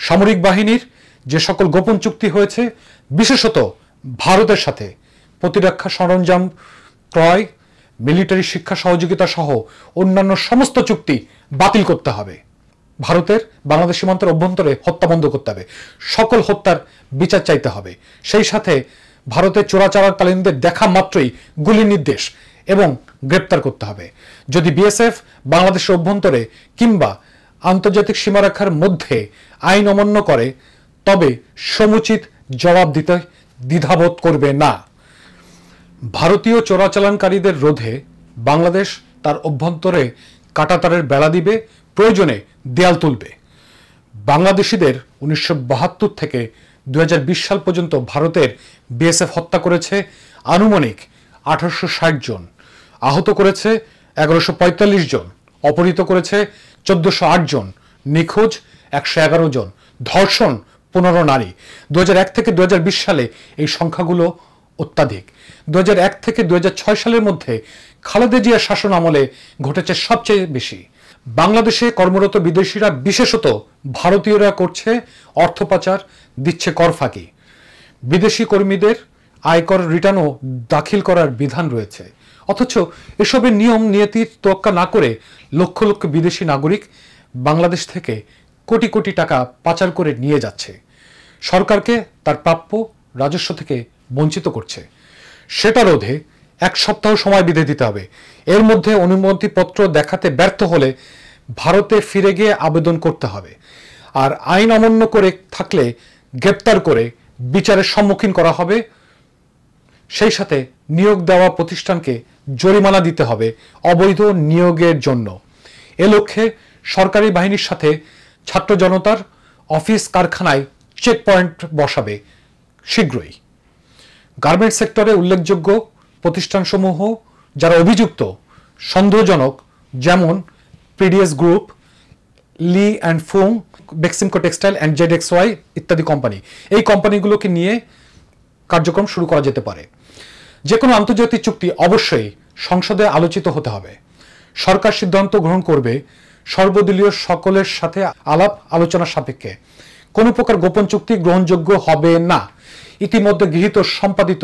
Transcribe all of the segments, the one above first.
সামরিক বাহিনীর যে সকল গোপন চুক্তি হয়েছে, বিশেষত ভারতের সাথে প্রতিরক্ষা সরঞ্জাম ক্রয়, মিলিটারি শিক্ষা সহযোগিতা সহ অন্যান্য সমস্ত চুক্তি বাতিল করতে হবে। ভারতের বাংলাদেশ সীমান্তের অভ্যন্তরে হত্যা বন্ধ করতে হবে, সকল হত্যার বিচার চাইতে হবে। সেই সাথে ভারতের চোরাচালানকারীদের দেখা মাত্রই গুলির নির্দেশ এবং গ্রেপ্তার করতে হবে। যদি বিএসএফ বাংলাদেশের অভ্যন্তরে কিংবা আন্তর্জাতিক সীমারেখার মধ্যে আইন অমান্য করে, তবে সমুচিত জবাব দিতে দ্বিধাবোধ করবে না। ভারতীয় চোরাচালানকারীদের রোধে বাংলাদেশ তার অভ্যন্তরে কাঁটাতারের বেড়া দিবে, প্রয়োজনে দেয়াল তুলবে। বাংলাদেশিদের 1972 থেকে 2020 সাল পর্যন্ত ভারতের বিএসএফ হত্যা করেছে আনুমানিক 1860 জন, আহত করেছে 1145 জন, অপহৃত করেছে 1408 জন, নিখোঁজ 111 জন, ধর্ষণ 15 নারী। 2001 থেকে 2020 সালে এই সংখ্যাগুলো অত্যাধিক। 2001 থেকে 2006 সালের মধ্যে খালেদা জিয়ার শাসন আমলে ঘটেছে সবচেয়ে বেশি। বাংলাদেশে কর্মরত বিদেশিরা, বিশেষত ভারতীয়রা করছে অর্থ পাচার, দিচ্ছে কর ফাঁকি। বিদেশি কর্মীদের আয়কর রিটার্নও দাখিল করার বিধান রয়েছে, অথচ এসবের নিয়ম নীতির তোয়াক্কা না করে লক্ষ লক্ষ বিদেশি নাগরিক বাংলাদেশ থেকে কোটি কোটি টাকা পাচার করে নিয়ে যাচ্ছে, সরকারকে তার প্রাপ্য রাজস্ব থেকে বঞ্চিত করছে। সেটা রোধে 1 সপ্তাহ সময় বেঁধে দিতে হবে। এর মধ্যে অনুমতিপত্র দেখাতে ব্যর্থ হলে ভারতে ফিরে গিয়ে আবেদন করতে হবে। আর আইন অমান্য করে থাকলে গ্রেপ্তার করে বিচারের সম্মুখীন করা হবে। সেই সাথে নিয়োগ দেওয়া প্রতিষ্ঠানকে জরিমানা দিতে হবে অবৈধ নিয়োগের জন্য। এ লক্ষ্যে সরকারি বাহিনীর সাথে ছাত্র জনতার অফিস কারখানায় চেক পয়েন্ট বসাবে শীঘ্রই। গার্মেন্টস সেক্টরে উল্লেখযোগ্য প্রতিষ্ঠানসমূহ যারা অভিযুক্ত, সন্দেহজনক, যেমন PDS group, Li and Fung, Beximco textile and ZXY ইত্যাদি কোম্পানি, এই কোম্পানিগুলোকে নিয়ে কার্যক্রম শুরু করা যেতে পারে। যে কোনো আন্তর্জাতিক চুক্তি অবশ্যই সংসদে আলোচিত হতে হবে। সরকার সিদ্ধান্ত গ্রহণ করবে সর্বদলীয় সকলের সাথে আলাপ আলোচনা সাপেক্ষে। কোনো প্রকার গোপন চুক্তি গ্রহণযোগ্য হবে না। ইতিমধ্যে গৃহীত সম্পাদিত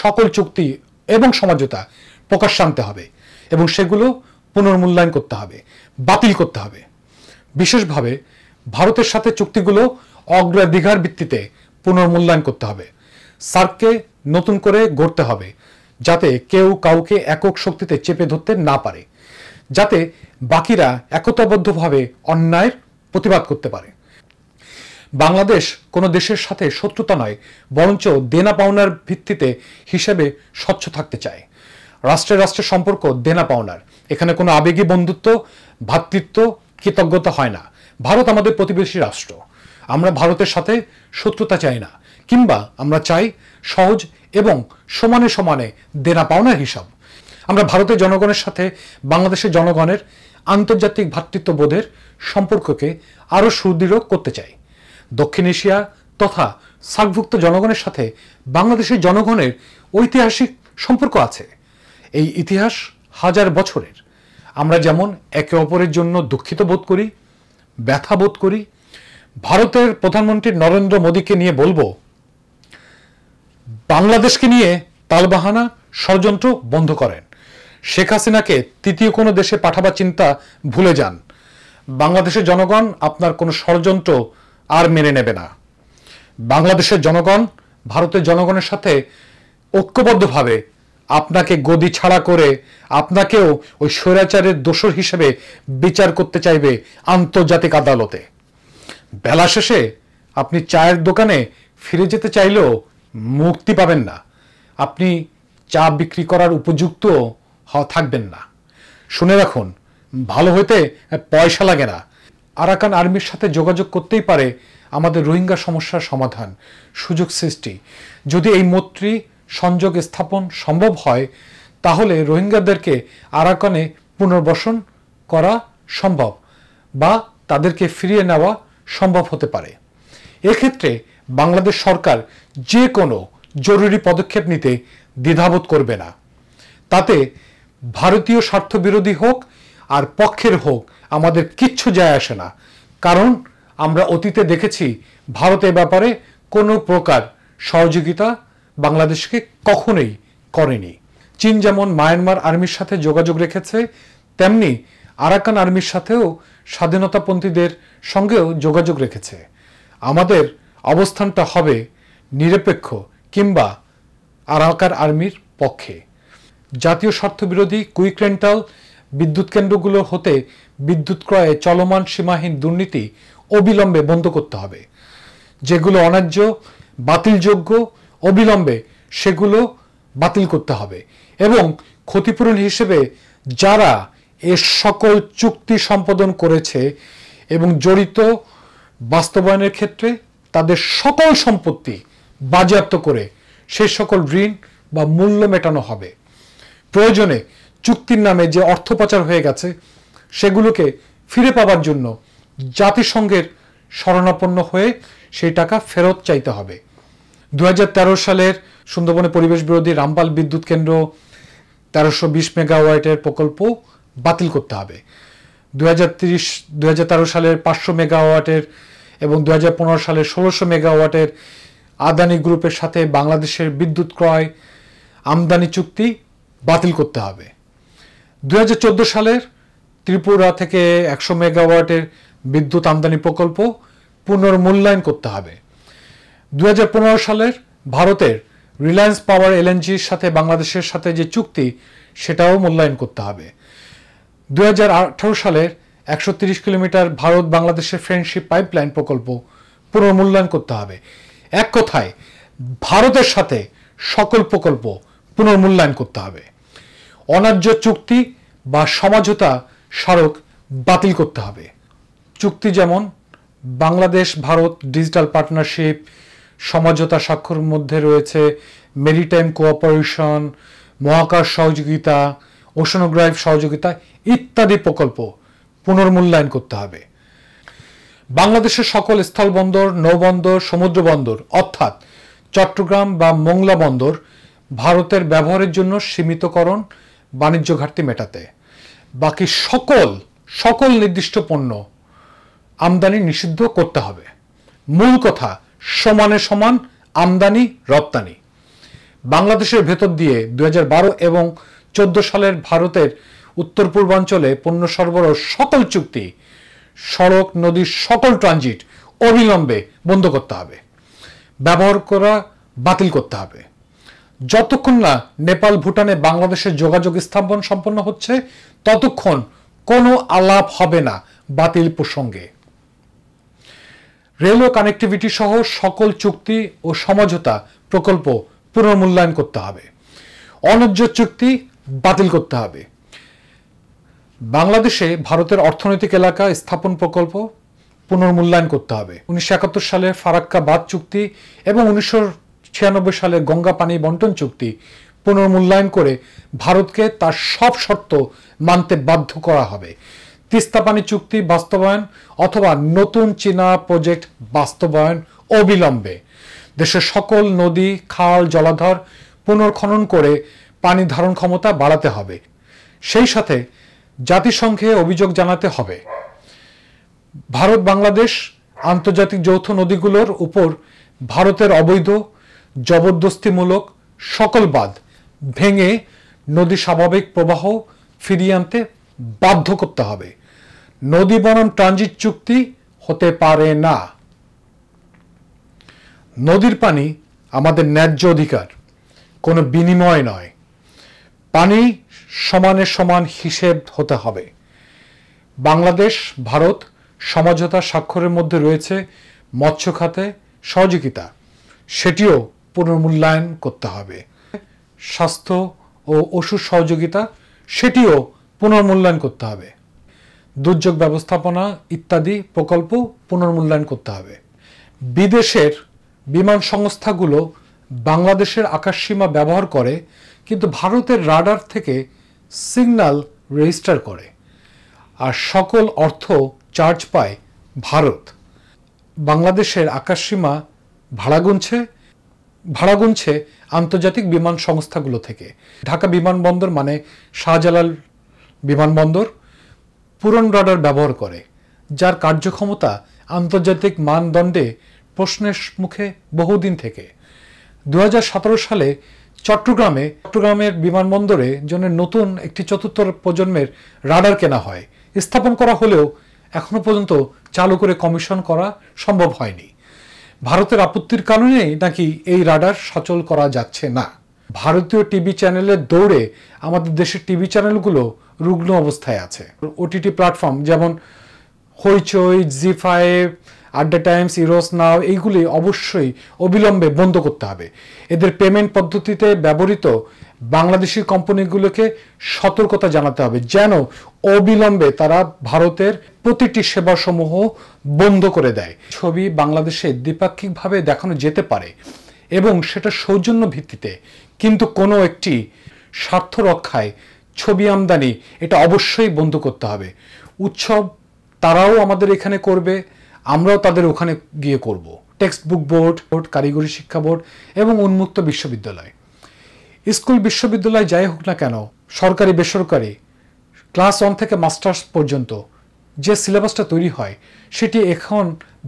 সকল চুক্তি এবং সমঝোতা প্রকাশ্যে আনতে হবে এবং সেগুলো পুনর্মূল্যায়ন করতে হবে, বাতিল করতে হবে। বিশেষভাবে ভারতের সাথে চুক্তিগুলো অগ্রাধিকার ভিত্তিতে পুনর্মূল্যায়ন করতে হবে। সার্ককে নতুন করে গড়তে হবে, যাতে কেউ কাউকে একক শক্তিতে চেপে ধরতে না পারে, যাতে বাকিরা একতাবদ্ধভাবে অন্যায়ের প্রতিবাদ করতে পারে। বাংলাদেশ কোনো দেশের সাথে শত্রুতা নয়, বরঞ্চ দেনা পাওনার ভিত্তিতে হিসেবে স্বচ্ছ থাকতে চায়। রাষ্ট্রের রাষ্ট্রের সম্পর্ক দেনা পাওনার, এখানে কোনো আবেগী বন্ধুত্ব, ভ্রাতৃত্ব, কৃতজ্ঞতা হয় না। ভারত আমাদের প্রতিবেশী রাষ্ট্র। আমরা ভারতের সাথে শত্রুতা চাই না, কিংবা আমরা চাই সহজ এবং সমানে সমানে দেনা পাওনার হিসাব। আমরা ভারতের জনগণের সাথে বাংলাদেশের জনগণের আন্তর্জাতিক ভ্রাতৃত্ববোধের সম্পর্ককে আরও সুদৃঢ় করতে চাই। দক্ষিণ এশিয়া তথা সার্কভুক্ত জনগণের সাথে বাংলাদেশের জনগণের ঐতিহাসিক সম্পর্ক আছে। এই ইতিহাস হাজার বছরের। আমরা যেমন একে অপরের জন্য দুঃখিত বোধ করি, ব্যথা বোধ করি। ভারতের প্রধানমন্ত্রী নরেন্দ্র মোদীকে নিয়ে বলবো, বাংলাদেশকে নিয়ে তালবাহানা ষড়যন্ত্র বন্ধ করেন। শেখ হাসিনাকে তৃতীয় কোনো দেশে পাঠাবার চিন্তা ভুলে যান। বাংলাদেশের জনগণ আপনার কোনো ষড়যন্ত্র আর মেনে নেবে না। বাংলাদেশের জনগণ ভারতের জনগণের সাথে ঐক্যবদ্ধভাবে আপনাকে গদি ছাড়া করে আপনাকেও ওই স্বৈরাচারের দোষর হিসেবে বিচার করতে চাইবে আন্তর্জাতিক আদালতে। বেলা শেষে আপনি চায়ের দোকানে ফিরে যেতে চাইলেও মুক্তি পাবেন না। আপনি চা বিক্রি করার উপযুক্ত থাকবেন না। শুনে রাখুন, ভালো হইতে পয়সা লাগে না। আরাকান আর্মির সাথে যোগাযোগ করতেই পারে আমাদের রোহিঙ্গা সমস্যার সমাধান, সুযোগ সৃষ্টি। যদি এই মৈত্রী সংযোগ স্থাপন সম্ভব হয়, তাহলে রোহিঙ্গাদেরকে আরাকানে পুনর্বাসন করা সম্ভব বা তাদেরকে ফিরিয়ে নেওয়া সম্ভব হতে পারে। এক্ষেত্রে বাংলাদেশ সরকার যে কোনো জরুরি পদক্ষেপ নিতে দ্বিধাবোধ করবে না। তাতে ভারতীয় স্বার্থবিরোধী হোক আর পক্ষের হোক, আমাদের কিচ্ছু যায় আসে না, কারণ আমরা অতীতে দেখেছি ভারত এ ব্যাপারে কোনো প্রকার সহযোগিতা বাংলাদেশকে কখনোই করেনি। চীন যেমন মায়ানমার আর্মির সাথে যোগাযোগ রেখেছে, তেমনি আরাকান আর্মির সাথেও স্বাধীনতাপন্থীদের সঙ্গেও যোগাযোগ রেখেছে। আমাদের অবস্থানটা হবে নিরপেক্ষ কিংবা আরাকান আর্মির পক্ষে। জাতীয় স্বার্থবিরোধী কুইক রেন্টাল বিদ্যুৎ কেন্দ্রগুলো হতে বিদ্যুৎ ক্রয়ে চলমান সীমাহীন দুর্নীতি অবিলম্বে বন্ধ করতে হবে। যেগুলো অন্যায্য, বাতিলযোগ্য, অবিলম্বে সেগুলো বাতিল করতে হবে এবং ক্ষতিপূরণ হিসেবে যারা এ সকল চুক্তি সম্পাদন করেছে এবং জড়িত বাস্তবায়নের ক্ষেত্রে তাদের সকল সম্পত্তি বাজেয়াপ্ত করে সেই সকল ঋণ বা মূল্য মেটানো হবে। প্রয়োজনে চুক্তির নামে যে অর্থ পাচার হয়ে গেছে সেগুলোকে ফিরে পাওয়ার জন্য জাতিসংঘের শরণাপন্ন হয়ে সেই টাকা ফেরত চাইতে হবে। 2013 সালের সুন্দরবনে পরিবেশ বিরোধী রামপাল বিদ্যুৎ কেন্দ্র 1320 মেগাওয়াটের প্রকল্প বাতিল করতে হবে। 2013 সালের 500 মেগাওয়াটের এবং 2015 সালের 1600 মেগাওয়াটের আদানি গ্রুপের সাথে বাংলাদেশের বিদ্যুৎ ক্রয় আমদানি চুক্তি বাতিল করতে হবে। 2014 সালের ত্রিপুরা থেকে 100 মেগাওয়াটের বিদ্যুৎ আমদানি প্রকল্প পুনর্মূল্যায়ন করতে হবে। 2015 সালের ভারতের রিলায়েন্স পাওয়ার এলএনজির সাথে বাংলাদেশের সাথে যে চুক্তি সেটাও মূল্যায়ন করতে হবে। 2018 সালের 130 কিলোমিটার ভারত বাংলাদেশের ফ্রেন্ডশিপ পাইপলাইন প্রকল্প পুনর্মূল্যায়ন করতে হবে। এক কথায় ভারতের সাথে সকল প্রকল্প পুনর্মূল্যায়ন করতে হবে। অন্যায্য চুক্তি বা সমঝোতা স্মারক বাতিল করতে হবে। চুক্তি যেমন বাংলাদেশ ভারত ডিজিটাল পার্টনারশিপ সমঝোতা স্বাক্ষরের মধ্যে রয়েছে মেরিটাইম কোঅপারেশন, মহাকাশ সহযোগিতা, ওশনোগ্রাফি সহযোগিতা ইত্যাদি প্রকল্প পুনর্মূল্যায়ন করতে হবে। বাংলাদেশের সকল স্থলবন্দর, নৌবন্দর, সমুদ্র বন্দর অর্থাৎ চট্টগ্রাম বা মোংলা বন্দর ভারতের ব্যবহারের জন্য সীমিতকরণ বাণিজ্য ঘাটতি মেটাতে। বাকি সকল নির্দিষ্ট পণ্য আমদানি নিষিদ্ধ করতে হবে। মূল কথা সমানে সমান আমদানি রপ্তানি। বাংলাদেশের ভেতর দিয়ে 2012 এবং 14 সালের ভারতের উত্তর পূর্বাঞ্চলে পণ্য সরবরাহ সকল চুক্তি, সড়ক নদীর সকল ট্রানজিট অবিলম্বে বন্ধ করতে হবে, ব্যবহার করা বাতিল করতে হবে। যতক্ষণ না নেপাল ভুটানে বাংলাদেশের যোগাযোগ স্থাপন সম্পন্ন হচ্ছে ততক্ষণ কোনো আলাপ হবে না বাতিল প্রসঙ্গে। রেল ও কানেক্টিভিটি সহ সকল চুক্তি ও সমঝোতা প্রকল্প পুনর্মূল্যায়ন করতে হবে। অন্যায্য চুক্তি বাতিল করতে হবে। বাংলাদেশে ভারতের অর্থনৈতিক এলাকা স্থাপন প্রকল্প পুনর্মূল্যায়ন করতে হবে। 1971 সালের ফারাক্কা বাঁধ চুক্তি এবং 1996 সালে গঙ্গা পানি বন্টন চুক্তি পুনর্মূল্যায়ন করে ভারতকে তার সব শর্ত মানতে বাধ্য করা হবে। তিস্তা পানি চুক্তি বাস্তবায়ন অথবা নতুন চীনা প্রজেক্ট বাস্তবায়ন অবিলম্বে। দেশের সকল নদী, খাল, জলাধার পুনর্খনন করে পানি ধারণ ক্ষমতা বাড়াতে হবে। সেই সাথে জাতিসংঘে অভিযোগ জানাতে হবে ভারত বাংলাদেশ আন্তর্জাতিক যৌথ নদীগুলোর উপর ভারতের অবৈধ জবরদস্তিমূলক সকল বাঁধ ভেঙে নদী স্বাভাবিক প্রবাহ ফিরিয়ে আনতে বাধ্য করতে হবে। নদী বনাম ট্রানজিট চুক্তি হতে পারে না। নদীর পানি আমাদের ন্যায্য অধিকার, কোনো বিনিময় নয়। পানি সমানে সমান হিসেব হতে হবে। বাংলাদেশ ভারত সমঝোতা স্বাক্ষরের মধ্যে রয়েছে মৎস্য খাতে সহযোগিতা, সেটিও পুনর্মূল্যায়ন করতে হবে। স্বাস্থ্য ও ওষুধ সহযোগিতা, সেটিও পুনর্মূল্যায়ন করতে হবে। দুর্যোগ ব্যবস্থাপনা ইত্যাদি প্রকল্প পুনর্মূল্যায়ন করতে হবে। বিদেশের বিমান সংস্থাগুলো বাংলাদেশের আকাশসীমা ব্যবহার করে কিন্তু ভারতের রাডার থেকে সিগন্যাল রেজিস্টার করে, আর সকল অর্থ চার্জ পায় ভারত। বাংলাদেশের আকাশসীমা ভাড়া গুনছে আন্তর্জাতিক বিমান সংস্থাগুলো থেকে। ঢাকা বিমানবন্দর মানে শাহজালাল বিমানবন্দর পুরন রাডার ব্যবহার করে, যার কার্যক্ষমতা আন্তর্জাতিক মানদণ্ডে প্রশ্নের মুখে বহুদিন থেকে। 2017 সালে চট্টগ্রামের বিমানবন্দরে জন্য নতুন একটি চতুর্থ প্রজন্মের রাডার কেনা হয়। স্থাপন করা হলেও এখনো পর্যন্ত চালু করে কমিশন করা সম্ভব হয়নি। ভারতের আপত্তির কারণেই নাকি এই রাডার সচল করা যাচ্ছে না। ভারতীয় টিভি চ্যানেলের দৌড়ে আমাদের দেশের টিভি চ্যানেলগুলো রুগ্ন অবস্থায় আছে। ওটিটি প্ল্যাটফর্ম যেমন হইচই, জি5, আড্ডা টাইমস, ইরোস নাও এইগুলি অবশ্যই অবিলম্বে বন্ধ করতে হবে। এদের পেমেন্ট পদ্ধতিতে ব্যবহৃত বাংলাদেশি কোম্পানিগুলোকে সতর্কতা জানাতে হবে যেন অবিলম্বে তারা ভারতের প্রতিটি সেবাসমূহ বন্ধ করে দেয়। ছবি বাংলাদেশে দ্বিপাক্ষিকভাবে দেখানো যেতে পারে এবং সেটা সৌজন্য ভিত্তিতে, কিন্তু কোনো একটি স্বার্থ রক্ষায় ছবি আমদানি এটা অবশ্যই বন্ধ করতে হবে। উৎসব তারাও আমাদের এখানে করবে, আমরাও তাদের ওখানে গিয়ে করব। টেক্সট বুক বোর্ড, কারিগরি শিক্ষা বোর্ড এবং উন্মুক্ত বিশ্ববিদ্যালয়, স্কুল বিশ্ববিদ্যালয় যাই হোক না কেন, সরকারি বেসরকারি, ক্লাস 1 থেকে মাস্টার্স পর্যন্ত যে সিলেবাসটা তৈরি হয় সেটি এখন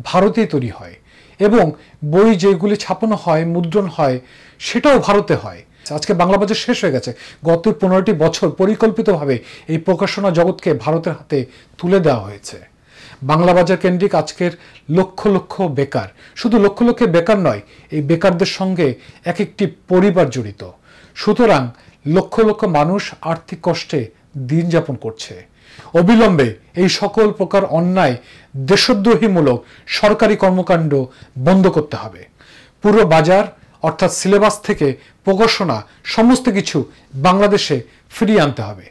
ভারতেই তৈরি হয় এবং বই যেগুলি ছাপানো হয়, মুদ্রণ হয়, সেটাও ভারতে হয়। আজকে বাংলা বাজার শেষ হয়ে গেছে। গত 15টি বছর পরিকল্পিতভাবে এই প্রকাশনা জগৎকে ভারতের হাতে তুলে দেওয়া হয়েছে। বাংলা বাজার কেন্দ্রিক আজকের লক্ষ লক্ষ বেকার, শুধু লক্ষ লক্ষ বেকার নয়, এই বেকারদের সঙ্গে এক একটি পরিবার জড়িত। সুতরাং লক্ষ লক্ষ মানুষ আর্থিক কষ্টে দিন যাপন করছে। অবিলম্বে এই সকল প্রকার অন্যায়, দেশদ্রোহীমূলক সরকারি কর্মকাণ্ড বন্ধ করতে হবে। পুরো বাজার অর্থাৎ সিলেবাস থেকে প্রকাশনা সমস্ত কিছু বাংলাদেশে ফিরিয়ে আনতে হবে।